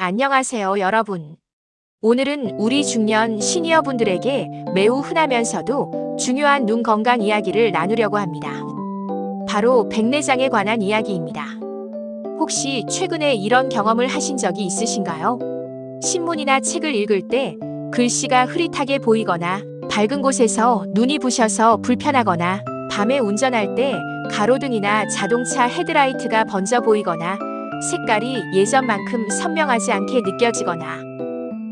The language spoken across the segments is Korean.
안녕하세요, 여러분. 오늘은 우리 중년 시니어 분들에게 매우 흔하면서도 중요한 눈 건강 이야기를 나누려고 합니다. 바로 백내장에 관한 이야기입니다. 혹시 최근에 이런 경험을 하신 적이 있으신가요? 신문이나 책을 읽을 때 글씨가 흐릿하게 보이거나 밝은 곳에서 눈이 부셔서 불편하거나 밤에 운전할 때 가로등이나 자동차 헤드라이트가 번져 보이거나 색깔이 예전만큼 선명하지 않게 느껴지거나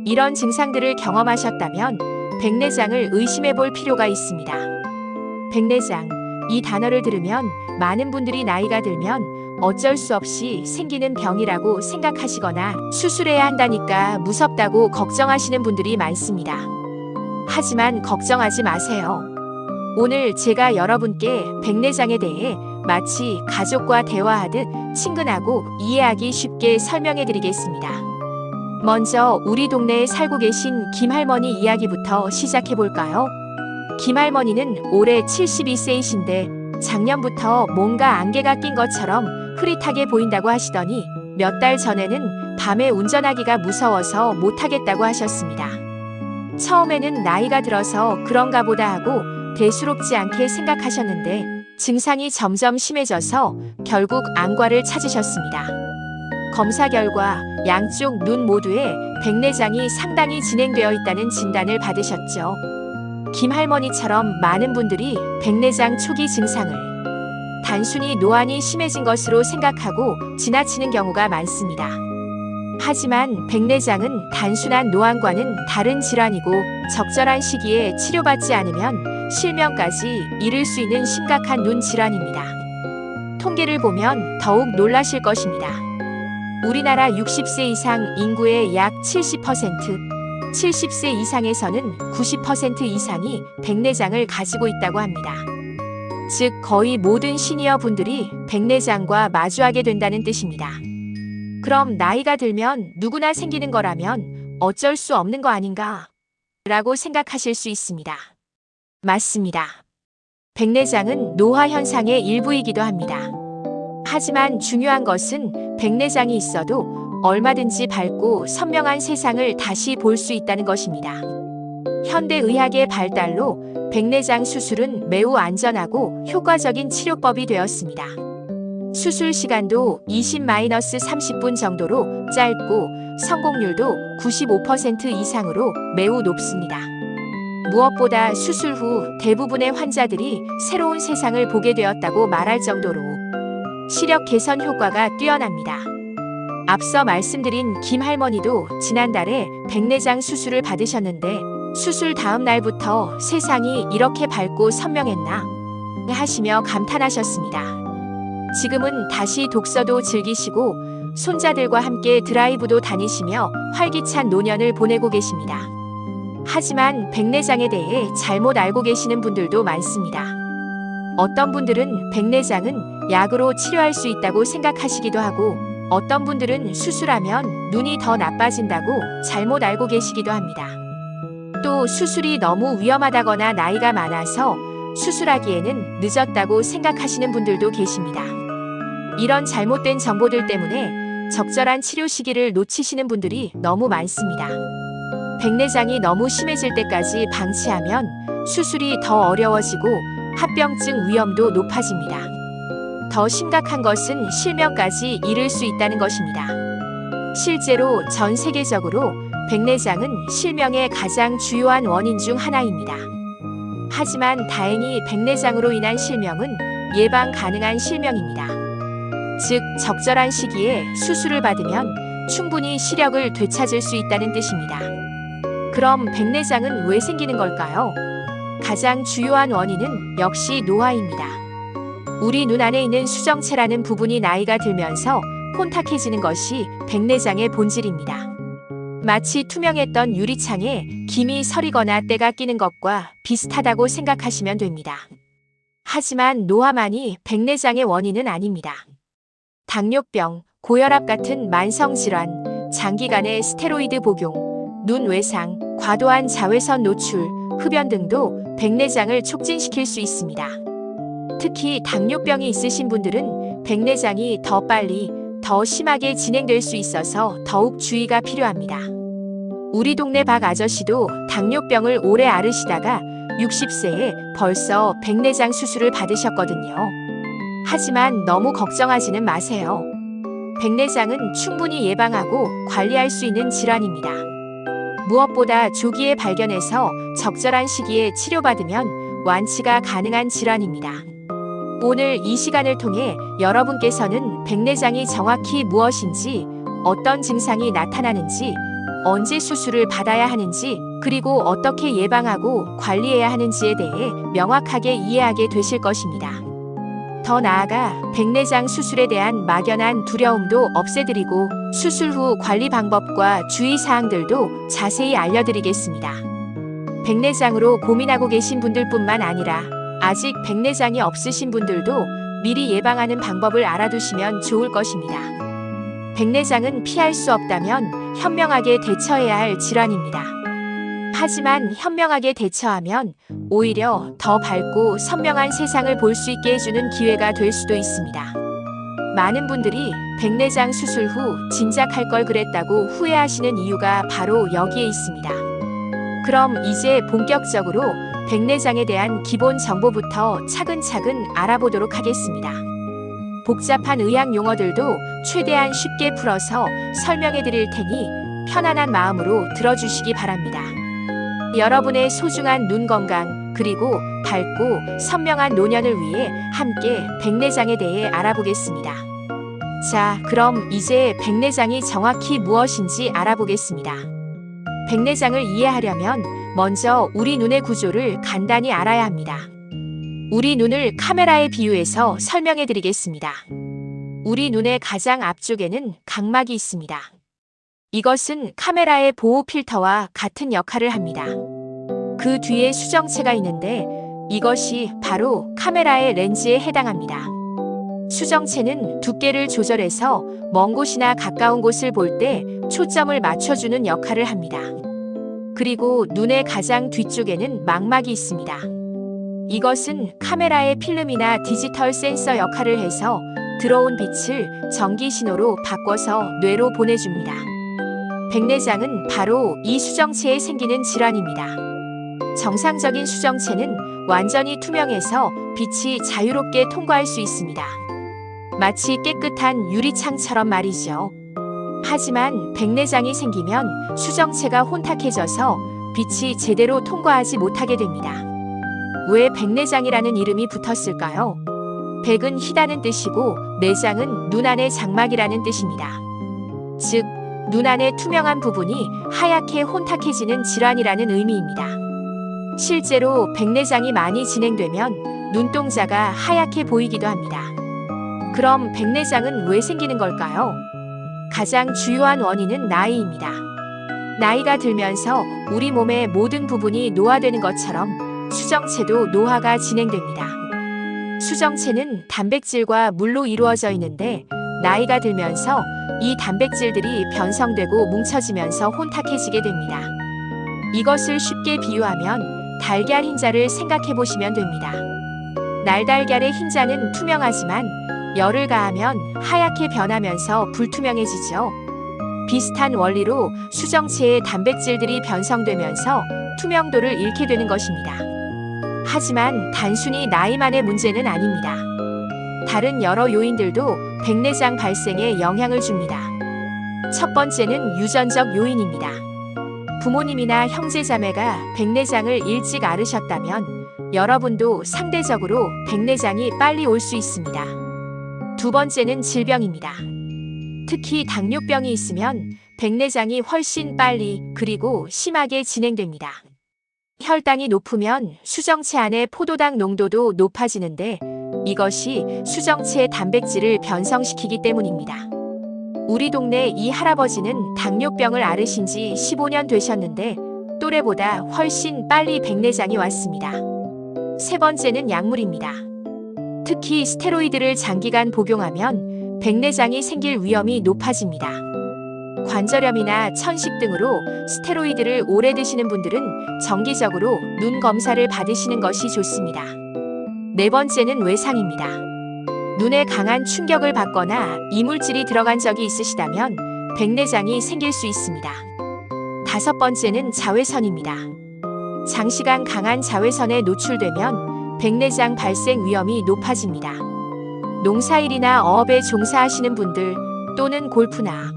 이런 증상들을 경험하셨다면 백내장을 의심해 볼 필요가 있습니다. 백내장, 이 단어를 들으면 많은 분들이 나이가 들면 어쩔 수 없이 생기는 병이라고 생각하시거나 수술해야 한다니까 무섭다고 걱정하시는 분들이 많습니다. 하지만 걱정하지 마세요. 오늘 제가 여러분께 백내장에 대해 마치 가족과 대화하듯 친근하고 이해하기 쉽게 설명해 드리겠습니다. 먼저 우리 동네에 살고 계신 김할머니 이야기부터 시작해 볼까요? 김할머니는 올해 72세이신데 작년부터 뭔가 안개가 낀 것처럼 흐릿하게 보인다고 하시더니 몇 달 전에는 밤에 운전하기가 무서워서 못하겠다고 하셨습니다. 처음에는 나이가 들어서 그런가 보다 하고 대수롭지 않게 생각하셨는데 증상이 점점 심해져서 결국 안과를 찾으셨습니다. 검사 결과 양쪽 눈 모두에 백내장이 상당히 진행되어 있다는 진단을 받으셨죠. 김할머니처럼 많은 분들이 백내장 초기 증상을 단순히 노안이 심해진 것으로 생각하고 지나치는 경우가 많습니다. 하지만 백내장은 단순한 노안과는 다른 질환이고 적절한 시기에 치료받지 않으면 실명까지 이를 수 있는 심각한 눈 질환입니다. 통계를 보면 더욱 놀라실 것입니다. 우리나라 60세 이상 인구의 약 70%, 70세 이상에서는 90% 이상이 백내장을 가지고 있다고 합니다. 즉 거의 모든 시니어 분들이 백내장과 마주하게 된다는 뜻입니다. 그럼 나이가 들면 누구나 생기는 거라면 어쩔 수 없는 거 아닌가? 라고 생각하실 수 있습니다. 맞습니다. 백내장은 노화 현상의 일부이기도 합니다. 하지만 중요한 것은 백내장이 있어도 얼마든지 밝고 선명한 세상을 다시 볼 수 있다는 것입니다. 현대의학의 발달로 백내장 수술은 매우 안전하고 효과적인 치료법이 되었습니다. 수술 시간도 20-30분 정도로 짧고 성공률도 95% 이상으로 매우 높습니다. 무엇보다 수술 후 대부분의 환자들이 새로운 세상을 보게 되었다고 말할 정도로 시력 개선 효과가 뛰어납니다. 앞서 말씀드린 김할머니도 지난달에 백내장 수술을 받으셨는데 수술 다음 날부터 세상이 이렇게 밝고 선명했나 하시며 감탄하셨습니다. 지금은 다시 독서도 즐기시고 손자들과 함께 드라이브도 다니시며 활기찬 노년을 보내고 계십니다. 하지만 백내장에 대해 잘못 알고 계시는 분들도 많습니다. 어떤 분들은 백내장은 약으로 치료할 수 있다고 생각하시기도 하고 어떤 분들은 수술하면 눈이 더 나빠진다고 잘못 알고 계시기도 합니다. 또 수술이 너무 위험하다거나 나이가 많아서 수술하기에는 늦었다고 생각하시는 분들도 계십니다. 이런 잘못된 정보들 때문에 적절한 치료 시기를 놓치시는 분들이 너무 많습니다. 백내장이 너무 심해질 때까지 방치하면 수술이 더 어려워지고 합병증 위험도 높아집니다. 더 심각한 것은 실명까지 이를 수 있다는 것입니다. 실제로 전 세계적으로 백내장은 실명의 가장 주요한 원인 중 하나입니다. 하지만 다행히 백내장으로 인한 실명은 예방 가능한 실명입니다. 즉, 적절한 시기에 수술을 받으면 충분히 시력을 되찾을 수 있다는 뜻입니다. 그럼 백내장은 왜 생기는 걸까요? 가장 주요한 원인은 역시 노화입니다. 우리 눈 안에 있는 수정체라는 부분이 나이가 들면서 혼탁해지는 것이 백내장의 본질입니다. 마치 투명했던 유리창에 김이 서리거나 때가 끼는 것과 비슷하다고 생각하시면 됩니다. 하지만 노화만이 백내장의 원인은 아닙니다. 당뇨병, 고혈압 같은 만성질환, 장기간의 스테로이드 복용, 눈 외상, 과도한 자외선 노출, 흡연 등도 백내장을 촉진시킬 수 있습니다. 특히 당뇨병이 있으신 분들은 백내장이 더 빨리 더 심하게 진행될 수 있어서 더욱 주의가 필요합니다. 우리 동네 박 아저씨도 당뇨병을 오래 앓으시다가 60세에 벌써 백내장 수술을 받으셨거든요. 하지만 너무 걱정하지는 마세요. 백내장은 충분히 예방하고 관리할 수 있는 질환입니다. 무엇보다 조기에 발견해서 적절한 시기에 치료받으면 완치가 가능한 질환입니다. 오늘 이 시간을 통해 여러분께서는 백내장이 정확히 무엇인지, 어떤 증상이 나타나는지, 언제 수술을 받아야 하는지, 그리고 어떻게 예방하고 관리해야 하는지에 대해 명확하게 이해하게 되실 것입니다. 더 나아가 백내장 수술에 대한 막연한 두려움도 없애드리고 수술 후 관리 방법과 주의사항들도 자세히 알려드리겠습니다. 백내장으로 고민하고 계신 분들뿐만 아니라 아직 백내장이 없으신 분들도 미리 예방하는 방법을 알아두시면 좋을 것입니다. 백내장은 피할 수 없다면 현명하게 대처해야 할 질환입니다. 하지만 현명하게 대처하면 오히려 더 밝고 선명한 세상을 볼 수 있게 해주는 기회가 될 수도 있습니다. 많은 분들이 백내장 수술 후 진작 할 걸 그랬다고 후회하시는 이유가 바로 여기에 있습니다. 그럼 이제 본격적으로 백내장에 대한 기본 정보부터 차근차근 알아보도록 하겠습니다. 복잡한 의학 용어들도 최대한 쉽게 풀어서 설명해 드릴 테니 편안한 마음으로 들어주시기 바랍니다. 여러분의 소중한 눈 건강, 그리고 밝고 선명한 노년을 위해 함께 백내장에 대해 알아보겠습니다. 자, 그럼 이제 백내장이 정확히 무엇인지 알아보겠습니다. 백내장을 이해하려면 먼저 우리 눈의 구조를 간단히 알아야 합니다. 우리 눈을 카메라에 비유해서 설명해 드리겠습니다. 우리 눈의 가장 앞쪽에는 각막이 있습니다. 이것은 카메라의 보호 필터와 같은 역할을 합니다. 그 뒤에 수정체가 있는데 이것이 바로 카메라의 렌즈에 해당합니다. 수정체는 두께를 조절해서 먼 곳이나 가까운 곳을 볼 때 초점을 맞춰주는 역할을 합니다. 그리고 눈의 가장 뒤쪽에는 망막이 있습니다. 이것은 카메라의 필름이나 디지털 센서 역할을 해서 들어온 빛을 전기 신호로 바꿔서 뇌로 보내줍니다. 백내장은 바로 이 수정체에 생기는 질환입니다. 정상적인 수정체는 완전히 투명해서 빛이 자유롭게 통과할 수 있습니다. 마치 깨끗한 유리창처럼 말이죠. 하지만 백내장이 생기면 수정체가 혼탁해져서 빛이 제대로 통과하지 못하게 됩니다. 왜 백내장이라는 이름이 붙었을까요? 백은 희다는 뜻이고 내장은 눈 안의 장막이라는 뜻입니다. 즉, 눈 안의 투명한 부분이 하얗게 혼탁해지는 질환이라는 의미입니다. 실제로 백내장이 많이 진행되면 눈동자가 하얗게 보이기도 합니다. 그럼 백내장은 왜 생기는 걸까요? 가장 주요한 원인은 나이입니다. 나이가 들면서 우리 몸의 모든 부분이 노화되는 것처럼 수정체도 노화가 진행됩니다. 수정체는 단백질과 물로 이루어져 있는데 나이가 들면서 이 단백질들이 변성되고 뭉쳐지면서 혼탁해지게 됩니다. 이것을 쉽게 비유하면 달걀 흰자를 생각해 보시면 됩니다. 날달걀의 흰자는 투명하지만 열을 가하면 하얗게 변하면서 불투명해지죠. 비슷한 원리로 수정체의 단백질들이 변성되면서 투명도를 잃게 되는 것입니다. 하지만 단순히 나이만의 문제는 아닙니다. 다른 여러 요인들도 백내장 발생에 영향을 줍니다. 첫 번째는 유전적 요인입니다. 부모님이나 형제자매가 백내장을 일찍 앓으셨다면 여러분도 상대적으로 백내장이 빨리 올 수 있습니다. 두 번째는 질병입니다. 특히 당뇨병이 있으면 백내장이 훨씬 빨리 그리고 심하게 진행됩니다. 혈당이 높으면 수정체 안의 포도당 농도도 높아지는데 이것이 수정체의 단백질을 변성시키기 때문입니다. 우리 동네 이 할아버지는 당뇨병을 앓으신 지 15년 되셨는데 또래보다 훨씬 빨리 백내장이 왔습니다. 세 번째는 약물입니다. 특히 스테로이드를 장기간 복용하면 백내장이 생길 위험이 높아집니다. 관절염이나 천식 등으로 스테로이드를 오래 드시는 분들은 정기적으로 눈 검사를 받으시는 것이 좋습니다. 네 번째는 외상입니다. 눈에 강한 충격을 받거나 이물질이 들어간 적이 있으시다면 백내장이 생길 수 있습니다. 5번째는 자외선입니다. 장시간 강한 자외선에 노출되면 백내장 발생 위험이 높아집니다. 농사일이나 어업에 종사하시는 분들 또는 골프나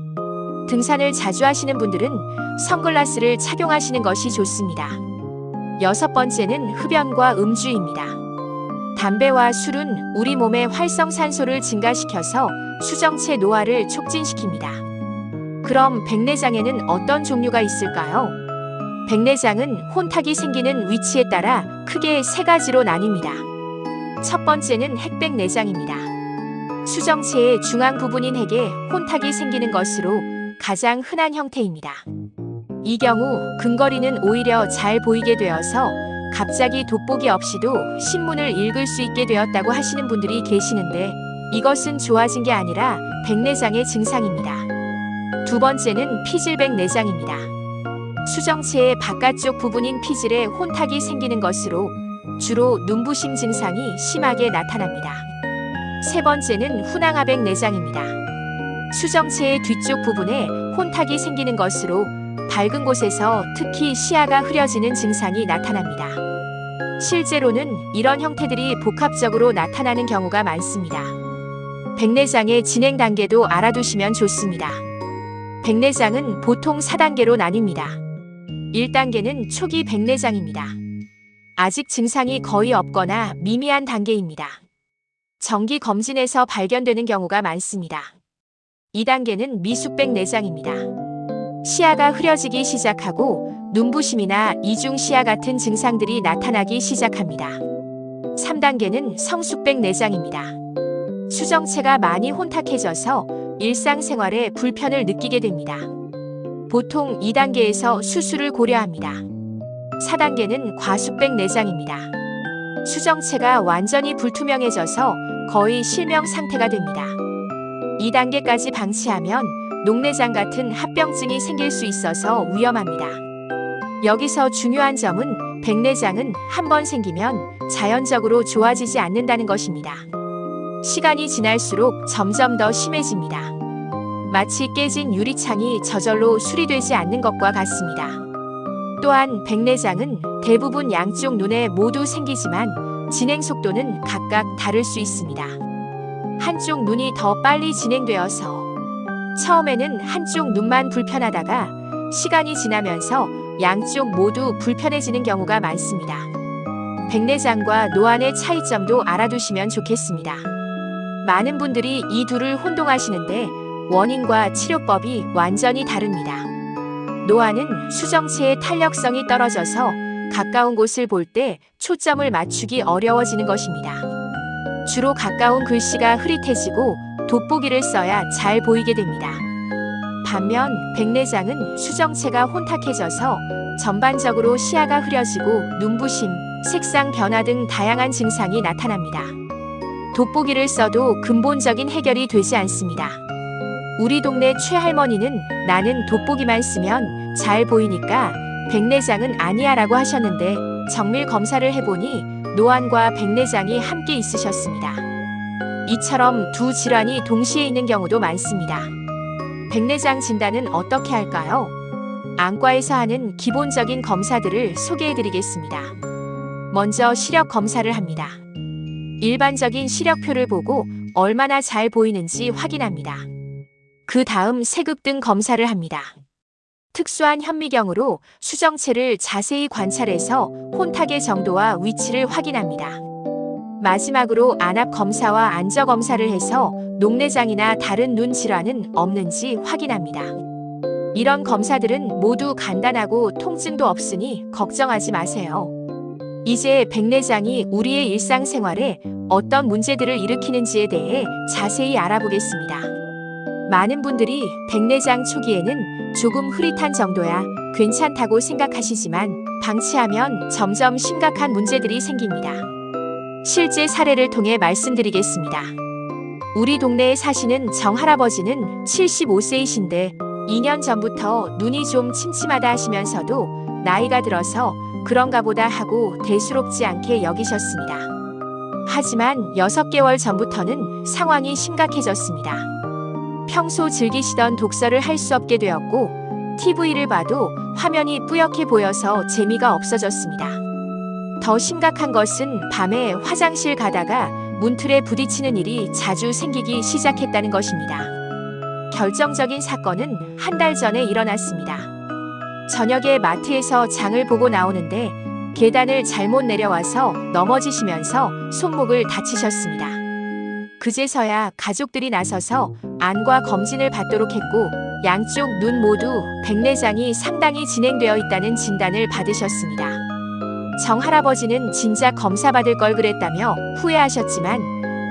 등산을 자주 하시는 분들은 선글라스를 착용하시는 것이 좋습니다. 6번째는 흡연과 음주입니다. 담배와 술은 우리 몸의 활성산소를 증가시켜서 수정체 노화를 촉진시킵니다. 그럼 백내장에는 어떤 종류가 있을까요? 백내장은 혼탁이 생기는 위치에 따라 크게 3가지로 나뉩니다. 첫 번째는 핵백내장입니다. 수정체의 중앙 부분인 핵에 혼탁이 생기는 것으로 가장 흔한 형태입니다. 이 경우 근거리는 오히려 잘 보이게 되어서 갑자기 돋보기 없이도 신문을 읽을 수 있게 되었다고 하시는 분들이 계시는데 이것은 좋아진 게 아니라 백내장의 증상입니다. 두 번째는 피질백내장입니다. 수정체의 바깥쪽 부분인 피질에 혼탁이 생기는 것으로 주로 눈부심 증상이 심하게 나타납니다. 세 번째는 후낭하백내장입니다. 수정체의 뒤쪽 부분에 혼탁이 생기는 것으로 밝은 곳에서 특히 시야가 흐려지는 증상이 나타납니다. 실제로는 이런 형태들이 복합적으로 나타나는 경우가 많습니다. 백내장의 진행 단계도 알아두시면 좋습니다. 백내장은 보통 4단계로 나뉩니다. 1단계는 초기 백내장입니다. 아직 증상이 거의 없거나 미미한 단계입니다. 정기 검진에서 발견되는 경우가 많습니다. 2단계는 미숙백내장입니다. 시야가 흐려지기 시작하고 눈부심이나 이중시야 같은 증상들이 나타나기 시작합니다. 3단계는 성숙백내장입니다. 수정체가 많이 혼탁해져서 일상생활에 불편을 느끼게 됩니다. 보통 2단계에서 수술을 고려합니다. 4단계는 과숙백내장입니다. 수정체가 완전히 불투명해져서 거의 실명 상태가 됩니다. 2단계까지 방치하면 녹내장 같은 합병증이 생길 수 있어서 위험합니다. 여기서 중요한 점은 백내장은 한번 생기면 자연적으로 좋아지지 않는다는 것입니다. 시간이 지날수록 점점 더 심해집니다. 마치 깨진 유리창이 저절로 수리되지 않는 것과 같습니다. 또한 백내장은 대부분 양쪽 눈에 모두 생기지만 진행 속도는 각각 다를 수 있습니다. 한쪽 눈이 더 빨리 진행되어서 처음에는 한쪽 눈만 불편하다가 시간이 지나면서 양쪽 모두 불편해지는 경우가 많습니다. 백내장과 노안의 차이점도 알아두시면 좋겠습니다. 많은 분들이 이 둘을 혼동하시는데 원인과 치료법이 완전히 다릅니다. 노안은 수정체의 탄력성이 떨어져서 가까운 곳을 볼 때 초점을 맞추기 어려워지는 것입니다. 주로 가까운 글씨가 흐릿해지고 돋보기를 써야 잘 보이게 됩니다. 반면 백내장은 수정체가 혼탁해져서 전반적으로 시야가 흐려지고 눈부심, 색상 변화 등 다양한 증상이 나타납니다. 돋보기를 써도 근본적인 해결이 되지 않습니다. 우리 동네 최할머니는 나는 돋보기만 쓰면 잘 보이니까 백내장은 아니야 라고 하셨는데 정밀 검사를 해보니 노안과 백내장이 함께 있으셨습니다. 이처럼 두 질환이 동시에 있는 경우도 많습니다. 백내장 진단은 어떻게 할까요? 안과에서 하는 기본적인 검사들을 소개해드리겠습니다. 먼저 시력 검사를 합니다. 일반적인 시력표를 보고 얼마나 잘 보이는지 확인합니다. 그 다음 세극등 검사를 합니다. 특수한 현미경으로 수정체를 자세히 관찰해서 혼탁의 정도와 위치를 확인합니다. 마지막으로 안압 검사와 안저 검사를 해서 녹내장이나 다른 눈 질환은 없는지 확인합니다. 이런 검사들은 모두 간단하고 통증도 없으니 걱정하지 마세요. 이제 백내장이 우리의 일상생활에 어떤 문제들을 일으키는지에 대해 자세히 알아보겠습니다. 많은 분들이 백내장 초기에는 조금 흐릿한 정도야 괜찮다고 생각하시지만 방치하면 점점 심각한 문제들이 생깁니다. 실제 사례를 통해 말씀드리겠습니다. 우리 동네에 사시는 정할아버지는 75세이신데 2년 전부터 눈이 좀 침침하다 하시면서도 나이가 들어서 그런가 보다 하고 대수롭지 않게 여기셨습니다. 하지만 6개월 전부터는 상황이 심각해졌습니다. 평소 즐기시던 독서를 할 수 없게 되었고, TV를 봐도 화면이 뿌옇게 보여서 재미가 없어졌습니다. 더 심각한 것은 밤에 화장실 가다가 문틀에 부딪히는 일이 자주 생기기 시작했다는 것입니다. 결정적인 사건은 한 달 전에 일어났습니다. 저녁에 마트에서 장을 보고 나오는데 계단을 잘못 내려와서 넘어지시면서 손목을 다치셨습니다. 그제서야 가족들이 나서서 안과 검진을 받도록 했고, 양쪽 눈 모두 백내장이 상당히 진행되어 있다는 진단을 받으셨습니다. 정 할아버지는 진작 검사 받을 걸 그랬다며 후회하셨지만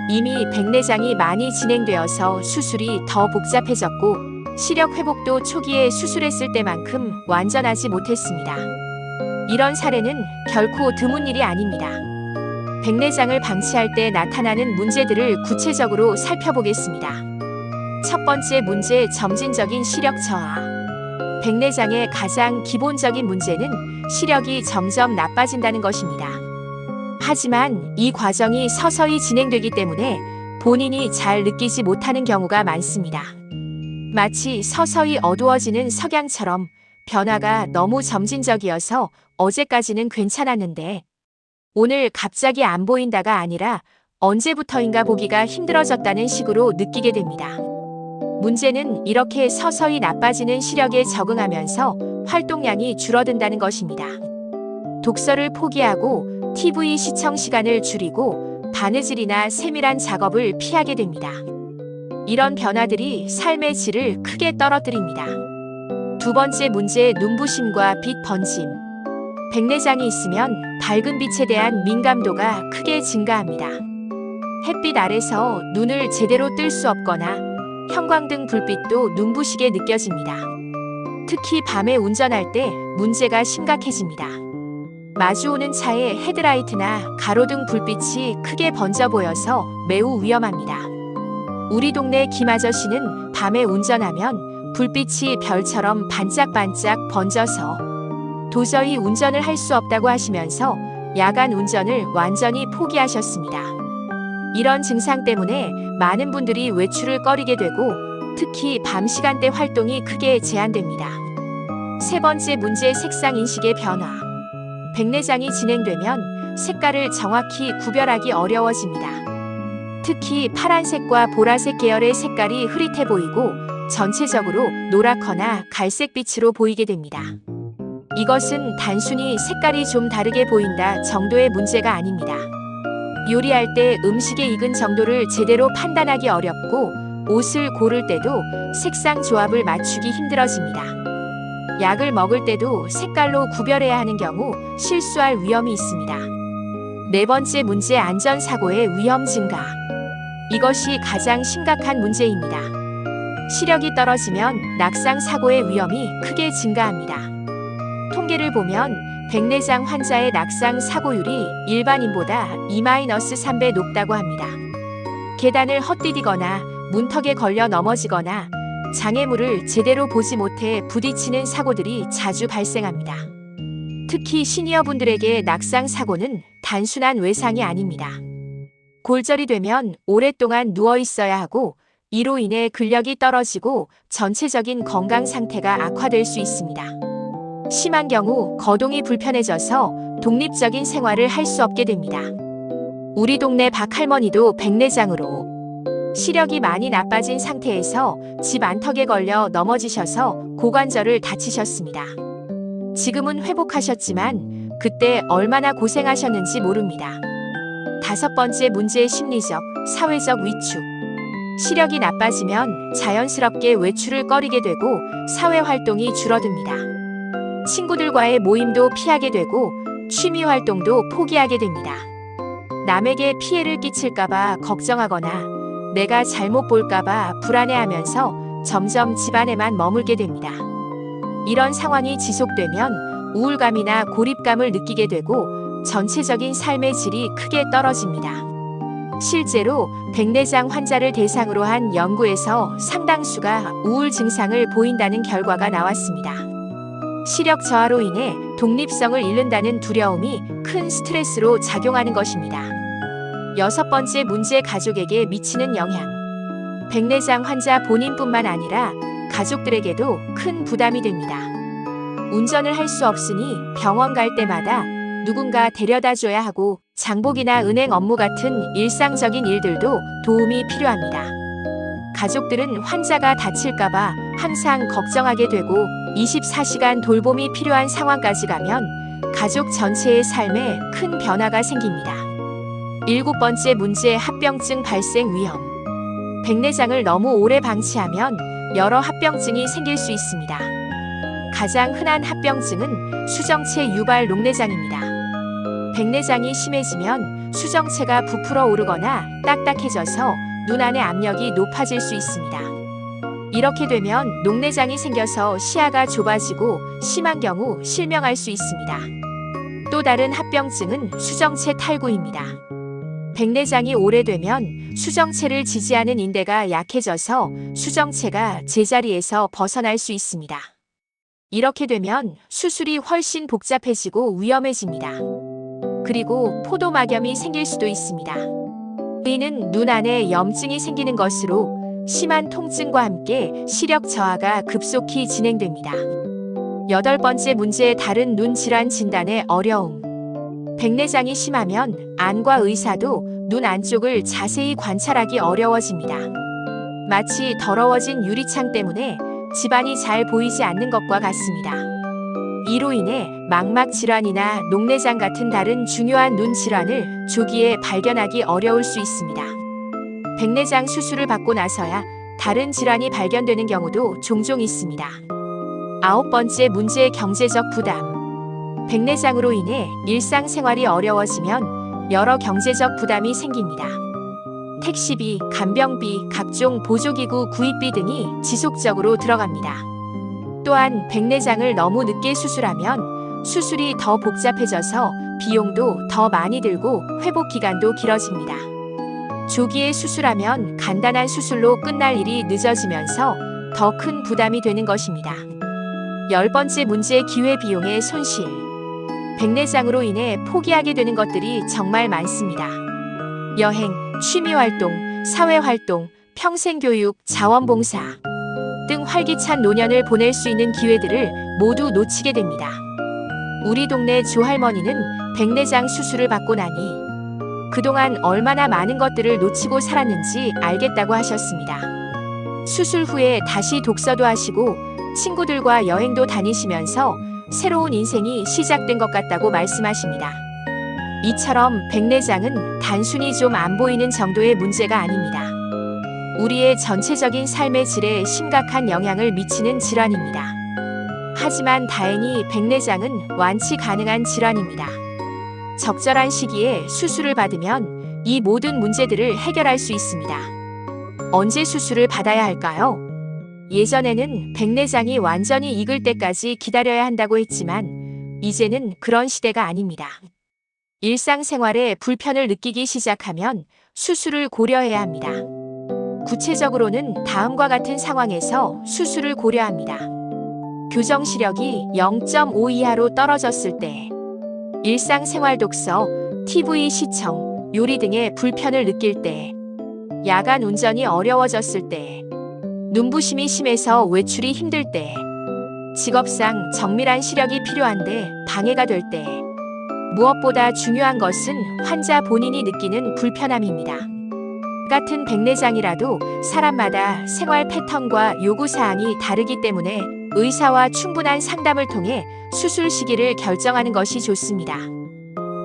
이미 백내장이 많이 진행되어서 수술이 더 복잡해졌고, 시력 회복도 초기에 수술했을 때만큼 완전하지 못했습니다. 이런 사례는 결코 드문 일이 아닙니다. 백내장을 방치할 때 나타나는 문제들을 구체적으로 살펴보겠습니다. 첫 번째 문제, 점진적인 시력 저하. 백내장의 가장 기본적인 문제는 시력이 점점 나빠진다는 것입니다. 하지만 이 과정이 서서히 진행되기 때문에 본인이 잘 느끼지 못하는 경우가 많습니다. 마치 서서히 어두워지는 석양처럼 변화가 너무 점진적이어서 어제까지는 괜찮았는데 오늘 갑자기 안 보인다가 아니라 언제부터인가 보기가 힘들어졌다는 식으로 느끼게 됩니다. 문제는 이렇게 서서히 나빠지는 시력에 적응하면서 활동량이 줄어든다는 것입니다. 독서를 포기하고 TV 시청 시간을 줄이고 바느질이나 세밀한 작업을 피하게 됩니다. 이런 변화들이 삶의 질을 크게 떨어뜨립니다. 두 번째 문제, 눈부심과 빛 번짐. 백내장이 있으면 밝은 빛에 대한 민감도가 크게 증가합니다. 햇빛 아래서 눈을 제대로 뜰 수 없거나 형광등 불빛도 눈부시게 느껴집니다. 특히 밤에 운전할 때 문제가 심각해집니다. 마주오는 차의 헤드라이트나 가로등 불빛이 크게 번져 보여서 매우 위험합니다. 우리 동네 김아저씨는 밤에 운전하면 불빛이 별처럼 반짝반짝 번져서 도저히 운전을 할 수 없다고 하시면서 야간 운전을 완전히 포기하셨습니다. 이런 증상 때문에 많은 분들이 외출을 꺼리게 되고 특히 밤 시간대 활동이 크게 제한됩니다. 세 번째 문제, 색상 인식의 변화. 백내장이 진행되면 색깔을 정확히 구별하기 어려워집니다. 특히 파란색과 보라색 계열의 색깔이 흐릿해 보이고 전체적으로 노랗거나 갈색빛으로 보이게 됩니다. 이것은 단순히 색깔이 좀 다르게 보인다 정도의 문제가 아닙니다. 요리할 때 음식의 익은 정도를 제대로 판단하기 어렵고 옷을 고를 때도 색상 조합을 맞추기 힘들어집니다. 약을 먹을 때도 색깔로 구별해야 하는 경우 실수할 위험이 있습니다. 네 번째 문제, 안전사고의 위험 증가. 이것이 가장 심각한 문제입니다. 시력이 떨어지면 낙상 사고의 위험이 크게 증가합니다. 통계를 보면 백내장 환자의 낙상 사고율이 일반인보다 2-3배 높다고 합니다. 계단을 헛디디거나 문턱에 걸려 넘어지거나 장애물을 제대로 보지 못해 부딪히는 사고들이 자주 발생합니다. 특히 시니어분들에게 낙상 사고는 단순한 외상이 아닙니다. 골절이 되면 오랫동안 누워 있어야 하고 이로 인해 근력이 떨어지고 전체적인 건강 상태가 악화될 수 있습니다. 심한 경우 거동이 불편해져서 독립적인 생활을 할 수 없게 됩니다. 우리 동네 박할머니도 백내장으로 시력이 많이 나빠진 상태에서 집 안턱에 걸려 넘어지셔서 고관절을 다치셨습니다. 지금은 회복하셨지만 그때 얼마나 고생하셨는지 모릅니다. 다섯 번째 문제, 심리적, 사회적 위축. 시력이 나빠지면 자연스럽게 외출을 꺼리게 되고 사회활동이 줄어듭니다. 친구들과의 모임도 피하게 되고 취미 활동도 포기하게 됩니다. 남에게 피해를 끼칠까봐 걱정하거나 내가 잘못 볼까봐 불안해하면서 점점 집안에만 머물게 됩니다. 이런 상황이 지속되면 우울감이나 고립감을 느끼게 되고 전체적인 삶의 질이 크게 떨어집니다. 실제로 백내장 환자를 대상으로 한 연구에서 상당수가 우울 증상을 보인다는 결과가 나왔습니다. 시력 저하로 인해 독립성을 잃는다는 두려움이 큰 스트레스로 작용하는 것입니다. 6번째 문제, 가족에게 미치는 영향. 백내장 환자 본인뿐만 아니라 가족들에게도 큰 부담이 됩니다. 운전을 할 수 없으니 병원 갈 때마다 누군가 데려다 줘야 하고 장복이나 은행 업무 같은 일상적인 일들도 도움이 필요합니다. 가족들은 환자가 다칠까봐 항상 걱정하게 되고 24시간 돌봄이 필요한 상황까지 가면 가족 전체의 삶에 큰 변화가 생깁니다. 7번째 문제, 합병증 발생 위험. 백내장을 너무 오래 방치하면 여러 합병증이 생길 수 있습니다. 가장 흔한 합병증은 수정체 유발 녹내장입니다. 백내장이 심해지면 수정체가 부풀어 오르거나 딱딱해져서 눈 안의 압력이 높아질 수 있습니다. 이렇게 되면 녹내장이 생겨서 시야가 좁아지고 심한 경우 실명할 수 있습니다. 또 다른 합병증은 수정체 탈구입니다. 백내장이 오래되면 수정체를 지지하는 인대가 약해져서 수정체가 제자리에서 벗어날 수 있습니다. 이렇게 되면 수술이 훨씬 복잡해지고 위험해집니다. 그리고 포도막염이 생길 수도 있습니다. 이는 눈 안에 염증이 생기는 것으로 심한 통증과 함께 시력 저하가 급속히 진행됩니다. 8번째 문제, 다른 눈 질환 진단의 어려움. 백내장이 심하면 안과 의사도 눈 안쪽을 자세히 관찰하기 어려워집니다. 마치 더러워진 유리창 때문에 집안이 잘 보이지 않는 것과 같습니다. 이로 인해 망막 질환이나 녹내장 같은 다른 중요한 눈 질환을 조기에 발견하기 어려울 수 있습니다. 백내장 수술을 받고 나서야 다른 질환이 발견되는 경우도 종종 있습니다. 9번째 문제, 경제적 부담. 백내장으로 인해 일상생활이 어려워지면 여러 경제적 부담이 생깁니다. 택시비, 간병비, 각종 보조기구 구입비 등이 지속적으로 들어갑니다. 또한 백내장을 너무 늦게 수술하면 수술이 더 복잡해져서 비용도 더 많이 들고 회복 기간도 길어집니다. 조기에 수술하면 간단한 수술로 끝날 일이 늦어지면서 더 큰 부담이 되는 것입니다. 10번째 문제, 기회비용의 손실. 백내장으로 인해 포기하게 되는 것들이 정말 많습니다. 여행, 취미활동, 사회활동, 평생교육, 자원봉사 등 활기찬 노년을 보낼 수 있는 기회들을 모두 놓치게 됩니다. 우리 동네 조할머니는 백내장 수술을 받고 나니 그동안 얼마나 많은 것들을 놓치고 살았는지 알겠다고 하셨습니다. 수술 후에 다시 독서도 하시고 친구들과 여행도 다니시면서 새로운 인생이 시작된 것 같다고 말씀하십니다. 이처럼 백내장은 단순히 좀 안 보이는 정도의 문제가 아닙니다. 우리의 전체적인 삶의 질에 심각한 영향을 미치는 질환입니다. 하지만 다행히 백내장은 완치 가능한 질환입니다. 적절한 시기에 수술을 받으면 이 모든 문제들을 해결할 수 있습니다. 언제 수술을 받아야 할까요? 예전에는 백내장이 완전히 익을 때까지 기다려야 한다고 했지만 이제는 그런 시대가 아닙니다. 일상생활에 불편을 느끼기 시작하면 수술을 고려해야 합니다. 구체적으로는 다음과 같은 상황에서 수술을 고려합니다. 교정 시력이 0.5 이하로 떨어졌을 때, 일상생활 독서, TV 시청, 요리 등의 불편을 느낄 때, 야간 운전이 어려워졌을 때, 눈부심이 심해서 외출이 힘들 때, 직업상 정밀한 시력이 필요한데 방해가 될 때, 무엇보다 중요한 것은 환자 본인이 느끼는 불편함입니다. 같은 백내장이라도 사람마다 생활 패턴과 요구사항이 다르기 때문에 의사와 충분한 상담을 통해 수술 시기를 결정하는 것이 좋습니다.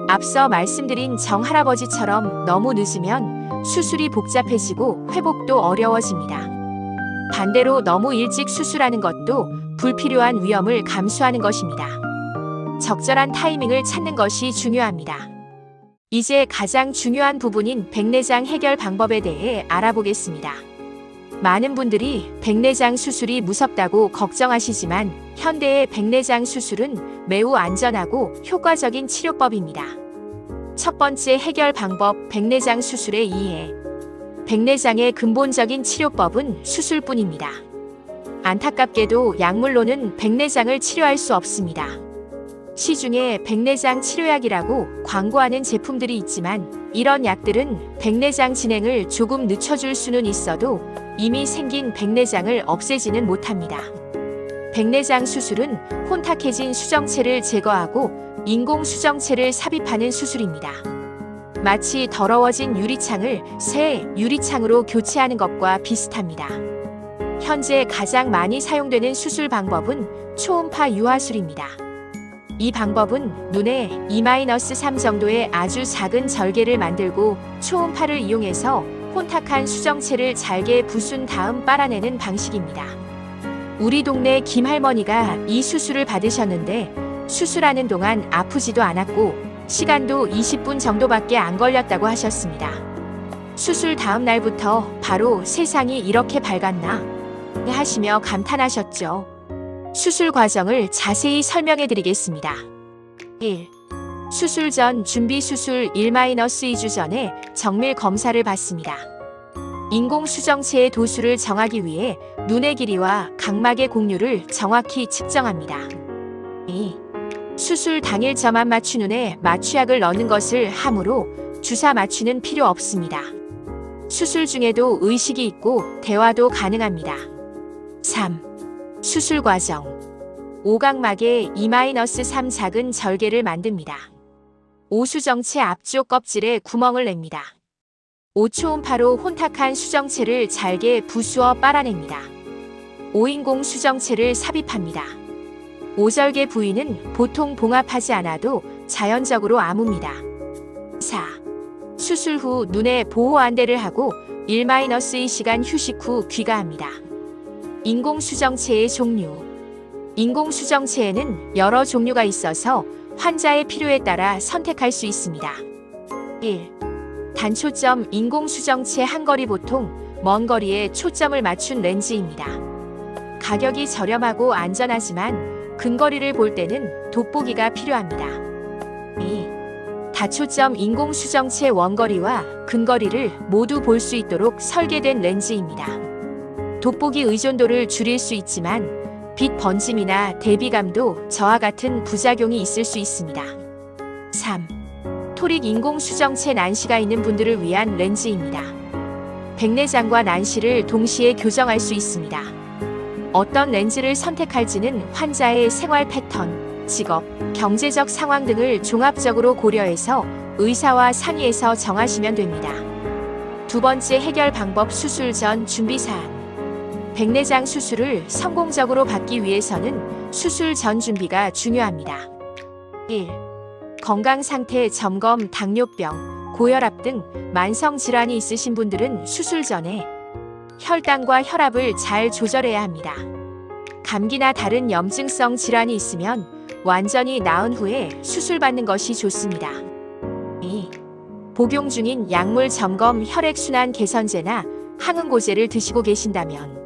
앞서 말씀드린 정할아버지처럼 너무 늦으면 수술이 복잡해지고 회복도 어려워집니다. 반대로 너무 일찍 수술하는 것도 불필요한 위험을 감수하는 것입니다. 적절한 타이밍을 찾는 것이 중요합니다. 이제 가장 중요한 부분인 백내장 해결 방법에 대해 알아보겠습니다. 많은 분들이 백내장 수술이 무섭다고 걱정하시지만 현대의 백내장 수술은 매우 안전하고 효과적인 치료법입니다. 첫 번째 해결 방법, 백내장 수술의 이해. 백내장의 근본적인 치료법은 수술뿐입니다. 안타깝게도 약물로는 백내장을 치료할 수 없습니다. 시중에 백내장 치료약이라고 광고하는 제품들이 있지만 이런 약들은 백내장 진행을 조금 늦춰줄 수는 있어도 이미 생긴 백내장을 없애지는 못합니다. 백내장 수술은 혼탁해진 수정체를 제거하고 인공 수정체를 삽입하는 수술입니다. 마치 더러워진 유리창을 새 유리창으로 교체하는 것과 비슷합니다. 현재 가장 많이 사용되는 수술 방법은 초음파 유화술입니다. 이 방법은 눈에 2-3 정도의 아주 작은 절개를 만들고 초음파를 이용해서 혼탁한 수정체를 잘게 부순 다음 빨아내는 방식입니다. 우리 동네 김할머니가 이 수술을 받으셨는데 수술하는 동안 아프지도 않았고 시간도 20분 정도밖에 안 걸렸다고 하셨습니다. 수술 다음 날부터 바로 세상이 이렇게 밝았나 하시며 감탄하셨죠. 수술 과정을 자세히 설명해 드리겠습니다. 1. 수술 전 준비 수술 1-2주 전에 정밀 검사를 받습니다. 인공 수정체의 도수를 정하기 위해 눈의 길이와 각막의 곡률을 정확히 측정합니다. 2. 수술 당일 점안 맞추 눈에 마취약을 넣는 것을 하므로 주사 맞추는 필요 없습니다. 수술 중에도 의식이 있고 대화도 가능합니다. 3. 수술 과정. 오각막에 2-3 작은 절개를 만듭니다. 오수정체 앞쪽 껍질에 구멍을 냅니다. 오초음파로 혼탁한 수정체를 잘게 부수어 빨아냅니다. 오인공 수정체를 삽입합니다. 오절개 부위는 보통 봉합하지 않아도 자연적으로 아뭅니다. 4. 수술 후 눈에 보호 안대를 하고 1-2시간 휴식 후 귀가합니다. 인공수정체의 종류. 인공수정체에는 여러 종류가 있어서 환자의 필요에 따라 선택할 수 있습니다. 1. 단초점 인공수정체 한거리 보통 먼 거리에 초점을 맞춘 렌즈입니다. 가격이 저렴하고 안전하지만 근거리를 볼 때는 돋보기가 필요합니다. 2. 다초점 인공수정체 원거리와 근거리를 모두 볼 수 있도록 설계된 렌즈입니다. 돋보기 의존도를 줄일 수 있지만 빛 번짐이나 대비감도 저와 같은 부작용이 있을 수 있습니다. 3. 토릭 인공수정체 난시가 있는 분들을 위한 렌즈입니다. 백내장과 난시를 동시에 교정할 수 있습니다. 어떤 렌즈를 선택할지는 환자의 생활 패턴, 직업, 경제적 상황 등을 종합적으로 고려해서 의사와 상의해서 정하시면 됩니다. 두 번째 해결 방법 수술 전 준비사항. 백내장 수술을 성공적으로 받기 위해서는 수술 전 준비가 중요합니다. 1. 건강상태 점검. 당뇨병, 고혈압 등 만성질환이 있으신 분들은 수술 전에 혈당과 혈압을 잘 조절해야 합니다. 감기나 다른 염증성 질환이 있으면 완전히 나은 후에 수술받는 것이 좋습니다. 2. 복용 중인 약물 점검. 혈액순환 개선제나 항응고제를 드시고 계신다면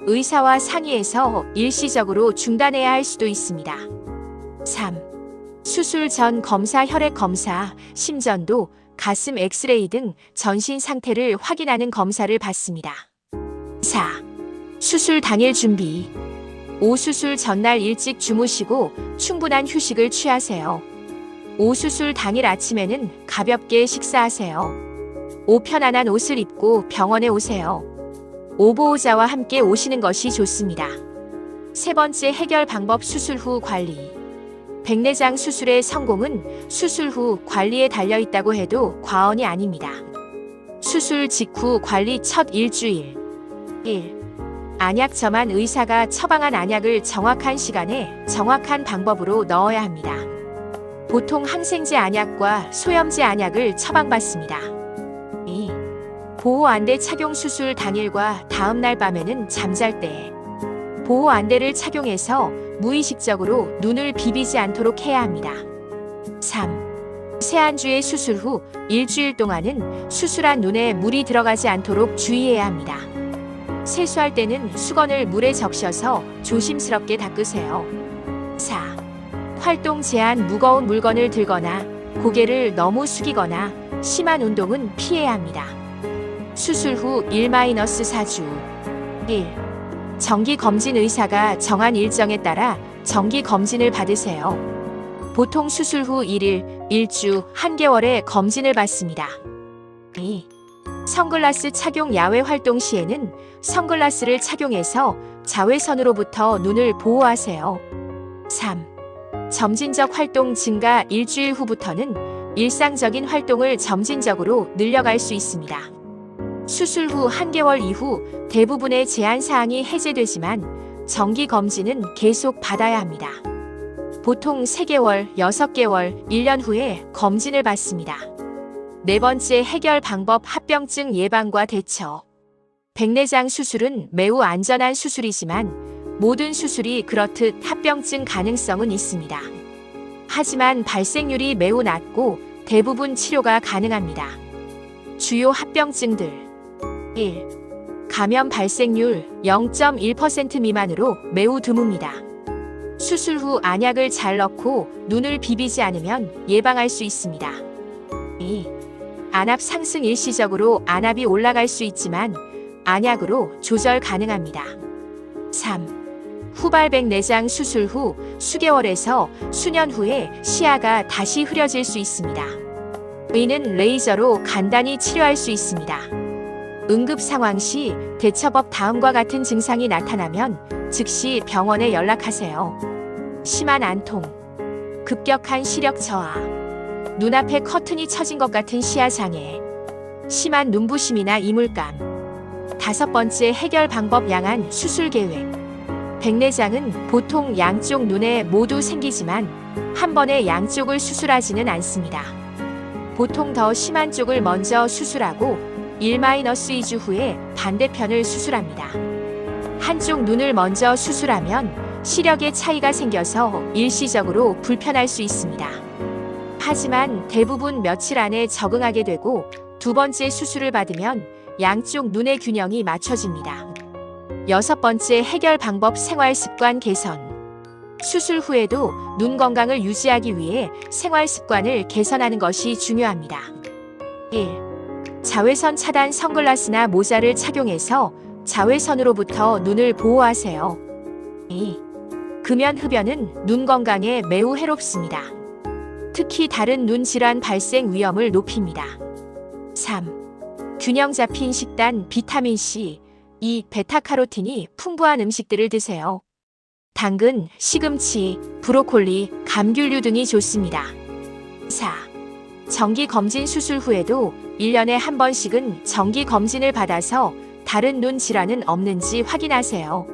의사와 상의해서 일시적으로 중단해야 할 수도 있습니다. 3. 수술 전 검사. 혈액 검사, 심전도, 가슴 엑스레이 등 전신 상태를 확인하는 검사를 받습니다. 4. 수술 당일 준비. 오 수술 전날 일찍 주무시고 충분한 휴식을 취하세요. 오 수술 당일 아침에는 가볍게 식사하세요. 오 편안한 옷을 입고 병원에 오세요. 오보호자와 함께 오시는 것이 좋습니다. 세 번째 해결 방법 수술 후 관리. 백내장 수술의 성공은 수술 후 관리에 달려있다고 해도 과언이 아닙니다. 수술 직후 관리 첫 일주일. 1. 안약 저만 의사가 처방한 안약을 정확한 시간에 정확한 방법으로 넣어야 합니다. 보통 항생제 안약과 소염제 안약을 처방받습니다. 2. 보호 안대 착용. 수술 당일과 다음날 밤에는 잠잘 때 보호 안대를 착용해서 무의식적으로 눈을 비비지 않도록 해야 합니다. 3. 세안주의 수술 후 일주일 동안은 수술한 눈에 물이 들어가지 않도록 주의해야 합니다. 세수할 때는 수건을 물에 적셔서 조심스럽게 닦으세요. 4. 활동 제한. 무거운 물건을 들거나 고개를 너무 숙이거나 심한 운동은 피해야 합니다. 수술 후 1-4주. 1. 정기검진. 의사가 정한 일정에 따라 정기검진을 받으세요. 보통 수술 후 1일, 1주, 1개월의 검진을 받습니다. 2. 선글라스 착용 야외 활동 시에는 선글라스를 착용해서 자외선으로부터 눈을 보호하세요. 3. 점진적 활동 증가 일주일 후부터는 일상적인 활동을 점진적으로 늘려갈 수 있습니다. 수술 후 1개월 이후 대부분의 제한 사항이 해제되지만 정기 검진은 계속 받아야 합니다. 보통 3개월, 6개월, 1년 후에 검진을 받습니다. 네 번째 해결 방법 합병증 예방과 대처. 백내장 수술은 매우 안전한 수술이지만 모든 수술이 그렇듯 합병증 가능성은 있습니다. 하지만 발생률이 매우 낮고 대부분 치료가 가능합니다. 주요 합병증들 1. 감염 발생률 0.1% 미만으로 매우 드뭅니다. 수술 후 안약을 잘 넣고 눈을 비비지 않으면 예방할 수 있습니다. 2. 안압 상승 일시적으로 안압이 올라갈 수 있지만 안약으로 조절 가능합니다. 3. 후발백 내장 수술 후 수개월에서 수년 후에 시야가 다시 흐려질 수 있습니다. 이는 레이저로 간단히 치료할 수 있습니다. 응급 상황 시 대처법 다음과 같은 증상이 나타나면 즉시 병원에 연락하세요. 심한 안통, 급격한 시력 저하, 눈앞에 커튼이 쳐진 것 같은 시야 장애, 심한 눈부심이나 이물감. 5번째 해결 방법 양한 수술 계획. 백내장은 보통 양쪽 눈에 모두 생기지만 한 번에 양쪽을 수술하지는 않습니다. 보통 더 심한 쪽을 먼저 수술하고 1-2주 후에 반대편을 수술합니다. 한쪽 눈을 먼저 수술하면 시력의 차이가 생겨서 일시적으로 불편할 수 있습니다. 하지만 대부분 며칠 안에 적응하게 되고 두 번째 수술을 받으면 양쪽 눈의 균형이 맞춰집니다. 6번째 해결 방법 생활 습관 개선. 수술 후에도 눈 건강을 유지하기 위해 생활 습관을 개선하는 것이 중요합니다. 1. 자외선 차단 선글라스나 모자를 착용해서 자외선으로부터 눈을 보호하세요. 2. 금연 흡연은 눈 건강에 매우 해롭습니다. 특히 다른 눈 질환 발생 위험을 높입니다. 3. 균형 잡힌 식단 비타민C, 베타카로틴이 풍부한 음식들을 드세요. 당근, 시금치, 브로콜리, 감귤류 등이 좋습니다. 4. 정기 검진 수술 후에도 1년에 한 번씩은 정기 검진을 받아서 다른 눈 질환은 없는지 확인하세요.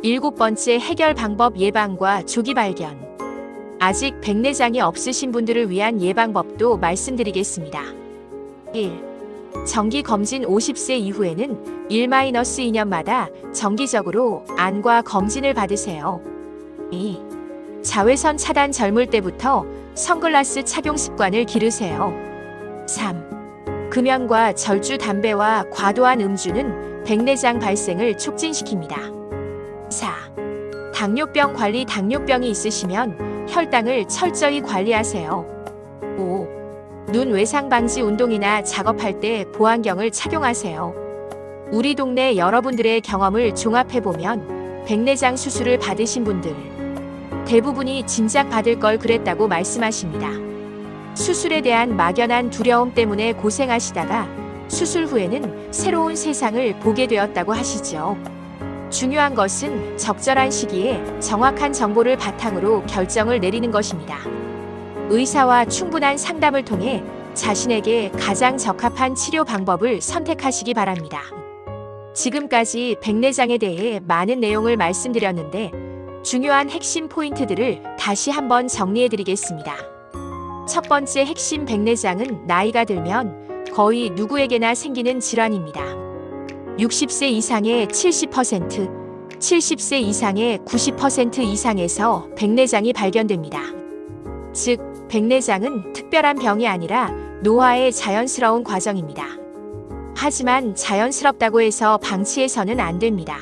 7번째 해결 방법 예방과 조기 발견. 아직 백내장이 없으신 분들을 위한 예방법도 말씀드리겠습니다. 1. 정기 검진 50세 이후에는 1-2년마다 정기적으로 안과 검진을 받으세요. 2. 자외선 차단 젊을 때부터 선글라스 착용 습관을 기르세요. 3. 금연과 절주 담배와 과도한 음주는 백내장 발생을 촉진시킵니다. 4. 당뇨병 관리. 당뇨병이 있으시면 혈당을 철저히 관리하세요. 5. 눈 외상 방지 운동이나 작업할 때 보안경을 착용하세요. 우리 동네 여러분들의 경험을 종합해보면 백내장 수술을 받으신 분들 대부분이 진작 받을 걸 그랬다고 말씀하십니다. 수술에 대한 막연한 두려움 때문에 고생하시다가 수술 후에는 새로운 세상을 보게 되었다고 하시죠. 중요한 것은 적절한 시기에 정확한 정보를 바탕으로 결정을 내리는 것입니다. 의사와 충분한 상담을 통해 자신에게 가장 적합한 치료 방법을 선택하시기 바랍니다. 지금까지 백내장에 대해 많은 내용을 말씀드렸는데 중요한 핵심 포인트들을 다시 한번 정리해드리겠습니다. 첫 번째 핵심, 백내장은 나이가 들면 거의 누구에게나 생기는 질환입니다. 60세 이상의 70%, 70세 이상의 90% 이상에서 백내장이 발견됩니다. 즉, 백내장은 특별한 병이 아니라 노화의 자연스러운 과정입니다. 하지만 자연스럽다고 해서 방치해서는 안 됩니다.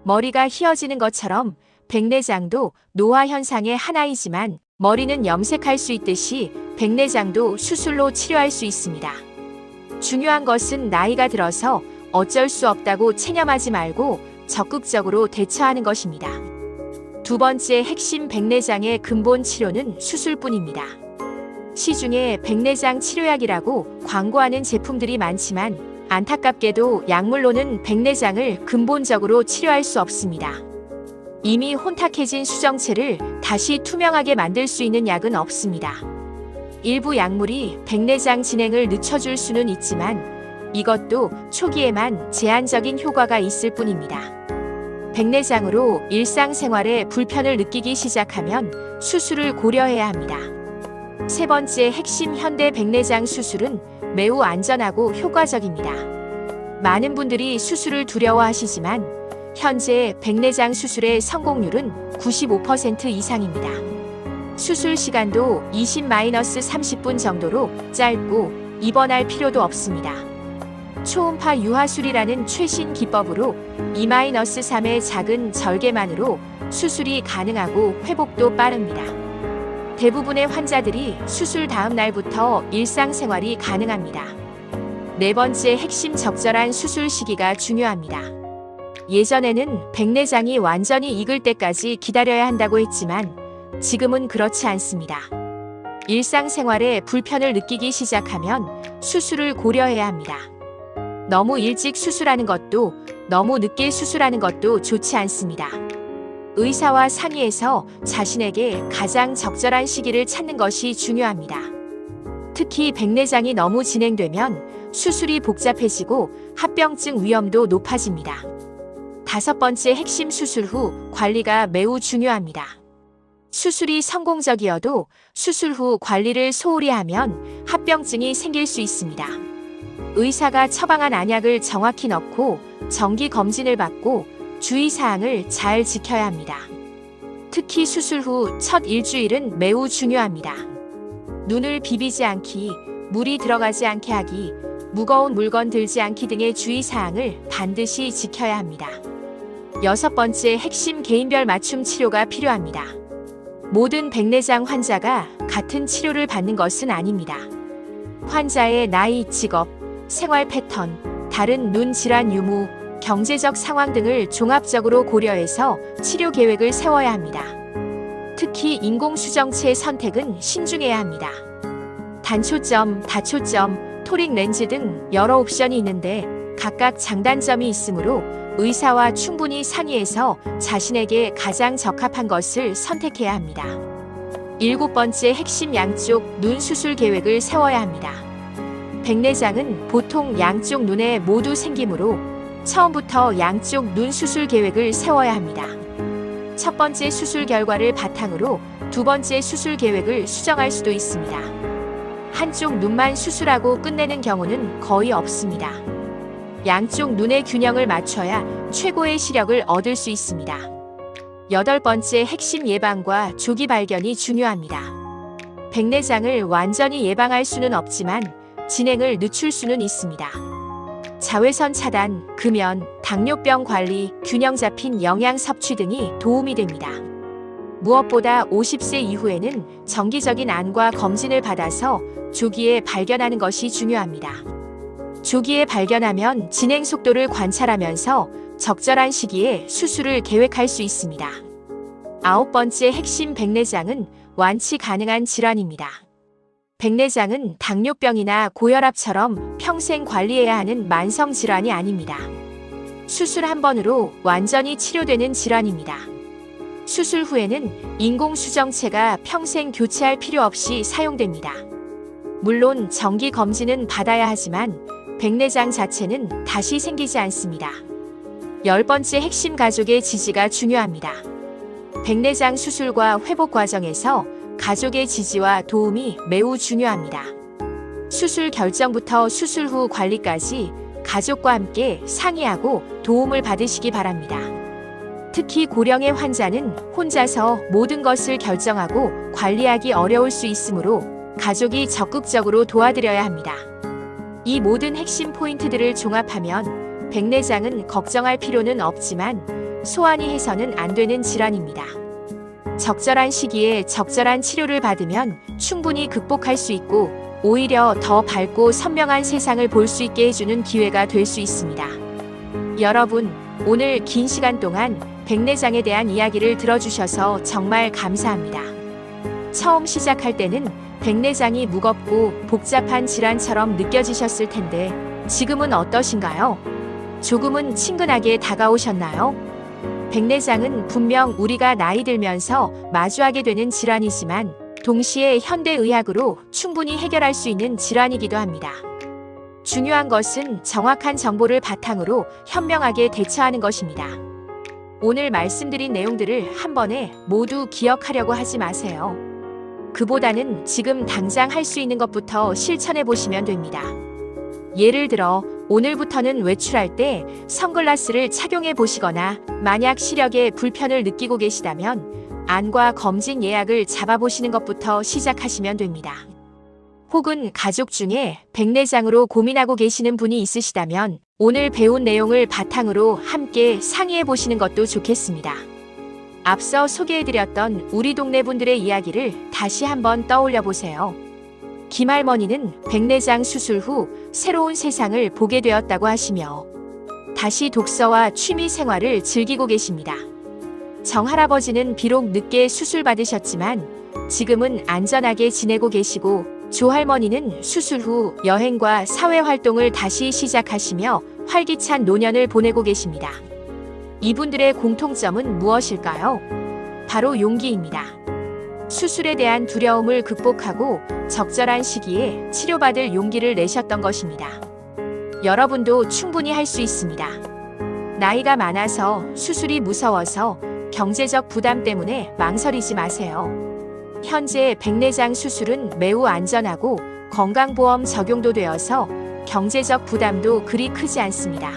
머리가 휘어지는 것처럼 백내장도 노화 현상의 하나이지만 머리는 염색할 수 있듯이 백내장도 수술로 치료할 수 있습니다. 중요한 것은 나이가 들어서 어쩔 수 없다고 체념하지 말고 적극적으로 대처하는 것입니다. 두 번째 핵심 백내장의 근본 치료는 수술뿐입니다. 시중에 백내장 치료약이라고 광고하는 제품들이 많지만 안타깝게도 약물로는 백내장을 근본적으로 치료할 수 없습니다. 이미 혼탁해진 수정체를 다시 투명하게 만들 수 있는 약은 없습니다. 일부 약물이 백내장 진행을 늦춰줄 수는 있지만 이것도 초기에만 제한적인 효과가 있을 뿐입니다. 백내장으로 일상생활에 불편을 느끼기 시작하면 수술을 고려해야 합니다. 세 번째 핵심 현대 백내장 수술은 매우 안전하고 효과적입니다. 많은 분들이 수술을 두려워하시지만 현재 백내장 수술의 성공률은 95% 이상입니다. 수술 시간도 20-30분 정도로 짧고 입원할 필요도 없습니다. 초음파 유화술이라는 최신 기법으로 2-3의 작은 절개만으로 수술이 가능하고 회복도 빠릅니다. 대부분의 환자들이 수술 다음 날부터 일상생활이 가능합니다. 네 번째 핵심 적절한 수술 시기가 중요합니다. 예전에는 백내장이 완전히 익을 때까지 기다려야 한다고 했지만 지금은 그렇지 않습니다. 일상생활에 불편을 느끼기 시작하면 수술을 고려해야 합니다. 너무 일찍 수술하는 것도 너무 늦게 수술하는 것도 좋지 않습니다. 의사와 상의해서 자신에게 가장 적절한 시기를 찾는 것이 중요합니다. 특히 백내장이 너무 진행되면 수술이 복잡해지고 합병증 위험도 높아집니다. 다섯 번째 핵심 수술 후 관리가 매우 중요합니다. 수술이 성공적이어도 수술 후 관리를 소홀히 하면 합병증이 생길 수 있습니다. 의사가 처방한 안약을 정확히 넣고 정기 검진을 받고 주의사항을 잘 지켜야 합니다. 특히 수술 후 첫 일주일은 매우 중요합니다. 눈을 비비지 않기, 물이 들어가지 않게 하기, 무거운 물건 들지 않기 등의 주의사항을 반드시 지켜야 합니다. 여섯 번째 핵심 개인별 맞춤 치료가 필요합니다. 모든 백내장 환자가 같은 치료를 받는 것은 아닙니다. 환자의 나이, 직업, 생활 패턴, 다른 눈 질환 유무, 경제적 상황 등을 종합적으로 고려해서 치료 계획을 세워야 합니다. 특히 인공수정체 선택은 신중해야 합니다. 단초점, 다초점, 토릭 렌즈 등 여러 옵션이 있는데 각각 장단점이 있으므로 의사와 충분히 상의해서 자신에게 가장 적합한 것을 선택해야 합니다. 일곱 번째 핵심 양쪽 눈 수술 계획을 세워야 합니다. 백내장은 보통 양쪽 눈에 모두 생기므로 처음부터 양쪽 눈 수술 계획을 세워야 합니다. 첫 번째 수술 결과를 바탕으로 두 번째 수술 계획을 수정할 수도 있습니다. 한쪽 눈만 수술하고 끝내는 경우는 거의 없습니다. 양쪽 눈의 균형을 맞춰야 최고의 시력을 얻을 수 있습니다. 여덟 번째 핵심 예방과 조기 발견이 중요합니다. 백내장을 완전히 예방할 수는 없지만 진행을 늦출 수는 있습니다. 자외선 차단, 금연, 당뇨병 관리, 균형 잡힌 영양 섭취 등이 도움이 됩니다. 무엇보다 50세 이후에는 정기적인 안과 검진을 받아서 조기에 발견하는 것이 중요합니다. 조기에 발견하면 진행 속도를 관찰하면서 적절한 시기에 수술을 계획할 수 있습니다. 아홉 번째 핵심 백내장은 완치 가능한 질환입니다. 백내장은 당뇨병이나 고혈압처럼 평생 관리해야 하는 만성 질환이 아닙니다. 수술 한 번으로 완전히 치료되는 질환입니다. 수술 후에는 인공수정체가 평생 교체할 필요 없이 사용됩니다. 물론 정기 검진은 받아야 하지만 백내장 자체는 다시 생기지 않습니다. 열 번째 핵심 가족의 지지가 중요합니다. 백내장 수술과 회복 과정에서 가족의 지지와 도움이 매우 중요합니다. 수술 결정부터 수술 후 관리까지 가족과 함께 상의하고 도움을 받으시기 바랍니다. 특히 고령의 환자는 혼자서 모든 것을 결정하고 관리하기 어려울 수 있으므로 가족이 적극적으로 도와드려야 합니다. 이 모든 핵심 포인트들을 종합하면 백내장은 걱정할 필요는 없지만 소환이 해서는 안 되는 질환입니다. 적절한 시기에 적절한 치료를 받으면 충분히 극복할 수 있고 오히려 더 밝고 선명한 세상을 볼 수 있게 해주는 기회가 될 수 있습니다. 여러분, 오늘 긴 시간 동안 백내장에 대한 이야기를 들어주셔서 정말 감사합니다. 처음 시작할 때는 백내장이 무겁고 복잡한 질환처럼 느껴지셨을 텐데 지금은 어떠신가요? 조금은 친근하게 다가오셨나요? 백내장은 분명 우리가 나이 들면서 마주하게 되는 질환이지만 동시에 현대의학으로 충분히 해결할 수 있는 질환이기도 합니다. 중요한 것은 정확한 정보를 바탕으로 현명하게 대처하는 것입니다. 오늘 말씀드린 내용들을 한 번에 모두 기억하려고 하지 마세요. 그보다는 지금 당장 할 수 있는 것부터 실천해 보시면 됩니다. 예를 들어 오늘부터는 외출할 때 선글라스를 착용해 보시거나 만약 시력에 불편을 느끼고 계시다면 안과 검진 예약을 잡아보시는 것부터 시작하시면 됩니다. 혹은 가족 중에 백내장으로 고민하고 계시는 분이 있으시다면 오늘 배운 내용을 바탕으로 함께 상의해 보시는 것도 좋겠습니다. 앞서 소개해드렸던 우리 동네 분들의 이야기를 다시 한번 떠올려 보세요. 김할머니는 백내장 수술 후 새로운 세상을 보게 되었다고 하시며 다시 독서와 취미 생활을 즐기고 계십니다. 정할아버지는 비록 늦게 수술 받으셨지만 지금은 안전하게 지내고 계시고 조할머니는 수술 후 여행과 사회활동을 다시 시작하시며 활기찬 노년을 보내고 계십니다. 이분들의 공통점은 무엇일까요? 바로 용기입니다. 수술에 대한 두려움을 극복하고 적절한 시기에 치료받을 용기를 내셨던 것입니다. 여러분도 충분히 할 수 있습니다. 나이가 많아서 수술이 무서워서 경제적 부담 때문에 망설이지 마세요. 현재 백내장 수술은 매우 안전하고 건강보험 적용도 되어서 경제적 부담도 그리 크지 않습니다.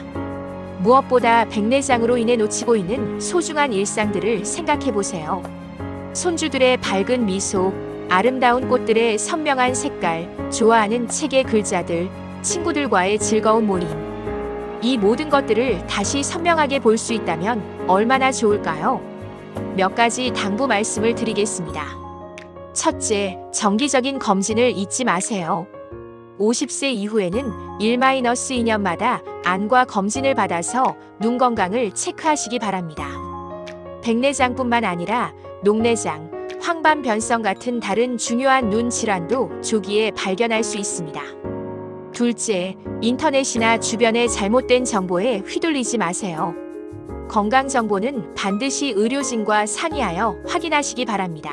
무엇보다 백내장으로 인해 놓치고 있는 소중한 일상들을 생각해 보세요. 손주들의 밝은 미소, 아름다운 꽃들의 선명한 색깔, 좋아하는 책의 글자들, 친구들과의 즐거운 모임. 이 모든 것들을 다시 선명하게 볼 수 있다면 얼마나 좋을까요? 몇 가지 당부 말씀을 드리겠습니다. 첫째, 정기적인 검진을 잊지 마세요. 50세 이후에는 1-2년마다 안과 검진을 받아서 눈 건강을 체크하시기 바랍니다. 백내장뿐만 아니라 녹내장, 황반변성 같은 다른 중요한 눈 질환도 조기에 발견할 수 있습니다. 둘째, 인터넷이나 주변의 잘못된 정보에 휘둘리지 마세요. 건강 정보는 반드시 의료진과 상의하여 확인하시기 바랍니다.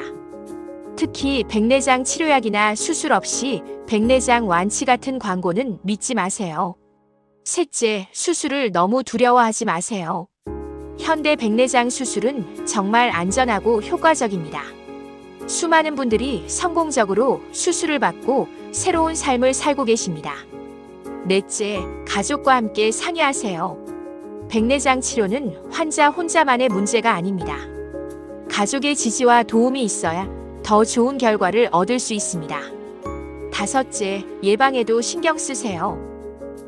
특히 백내장 치료약이나 수술 없이 백내장 완치 같은 광고는 믿지 마세요. 셋째, 수술을 너무 두려워하지 마세요. 현대 백내장 수술은 정말 안전하고 효과적입니다. 수많은 분들이 성공적으로 수술을 받고 새로운 삶을 살고 계십니다. 넷째, 가족과 함께 상의하세요. 백내장 치료는 환자 혼자만의 문제가 아닙니다. 가족의 지지와 도움이 있어야 더 좋은 결과를 얻을 수 있습니다. 다섯째, 예방에도 신경 쓰세요.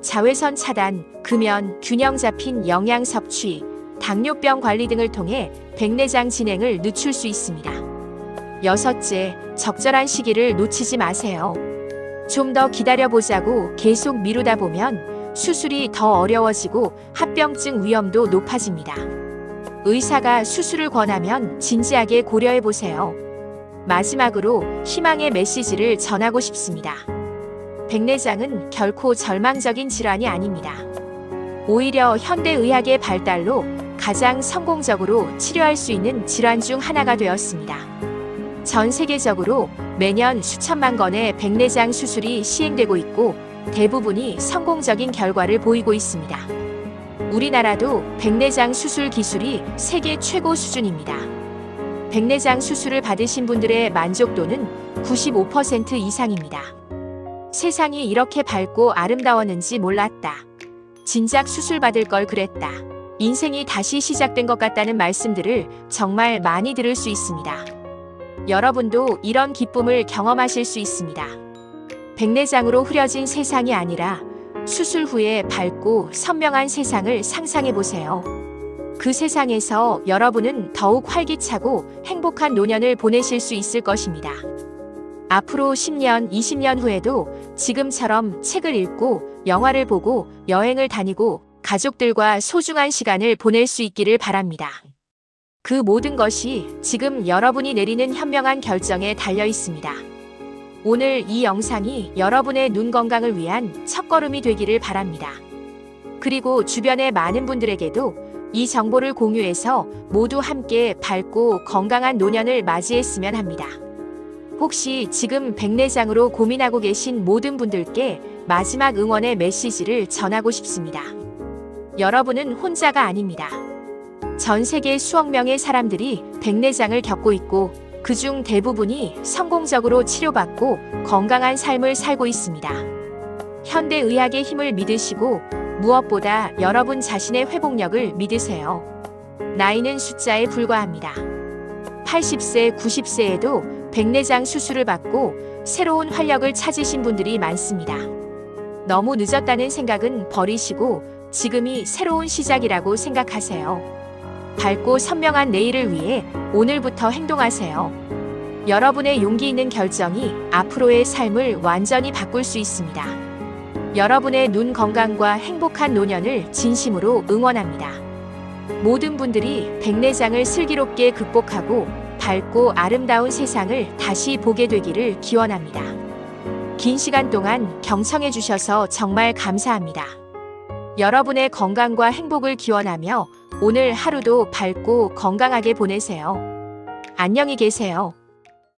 자외선 차단, 금연, 균형 잡힌 영양 섭취, 당뇨병 관리 등을 통해 백내장 진행을 늦출 수 있습니다. 여섯째, 적절한 시기를 놓치지 마세요. 좀 더 기다려보자고 계속 미루다 보면 수술이 더 어려워지고 합병증 위험도 높아집니다. 의사가 수술을 권하면 진지하게 고려해보세요. 마지막으로 희망의 메시지를 전하고 싶습니다. 백내장은 결코 절망적인 질환이 아닙니다. 오히려 현대의학의 발달로 가장 성공적으로 치료할 수 있는 질환 중 하나가 되었습니다. 전 세계적으로 매년 수천만 건의 백내장 수술이 시행되고 있고 대부분이 성공적인 결과를 보이고 있습니다. 우리나라도 백내장 수술 기술이 세계 최고 수준입니다. 백내장 수술을 받으신 분들의 만족도는 95% 이상입니다. 세상이 이렇게 밝고 아름다웠는지 몰랐다. 진작 수술 받을 걸 그랬다. 인생이 다시 시작된 것 같다는 말씀들을 정말 많이 들을 수 있습니다. 여러분도 이런 기쁨을 경험하실 수 있습니다. 백내장으로 흐려진 세상이 아니라 수술 후에 밝고 선명한 세상을 상상해 보세요. 그 세상에서 여러분은 더욱 활기차고 행복한 노년을 보내실 수 있을 것입니다. 앞으로 10년, 20년 후에도 지금처럼 책을 읽고 영화를 보고 여행을 다니고 가족들과 소중한 시간을 보낼 수 있기를 바랍니다. 그 모든 것이 지금 여러분이 내리는 현명한 결정에 달려 있습니다. 오늘 이 영상이 여러분의 눈 건강을 위한 첫걸음이 되기를 바랍니다. 그리고 주변의 많은 분들에게도 이 정보를 공유해서 모두 함께 밝고 건강한 노년을 맞이했으면 합니다. 혹시 지금 백내장으로 고민하고 계신 모든 분들께 마지막 응원의 메시지를 전하고 싶습니다. 여러분은 혼자가 아닙니다. 전 세계 수억 명의 사람들이 백내장을 겪고 있고 그중 대부분이 성공적으로 치료받고 건강한 삶을 살고 있습니다. 현대의학의 힘을 믿으시고 무엇보다 여러분 자신의 회복력을 믿으세요. 나이는 숫자에 불과합니다. 80세, 90세에도 백내장 수술을 받고 새로운 활력을 찾으신 분들이 많습니다. 너무 늦었다는 생각은 버리시고 지금이 새로운 시작이라고 생각하세요. 밝고 선명한 내일을 위해 오늘부터 행동하세요. 여러분의 용기 있는 결정이 앞으로의 삶을 완전히 바꿀 수 있습니다. 여러분의 눈 건강과 행복한 노년을 진심으로 응원합니다. 모든 분들이 백내장을 슬기롭게 극복하고 밝고 아름다운 세상을 다시 보게 되기를 기원합니다. 긴 시간 동안 경청해 주셔서 정말 감사합니다. 여러분의 건강과 행복을 기원하며 오늘 하루도 밝고 건강하게 보내세요. 안녕히 계세요.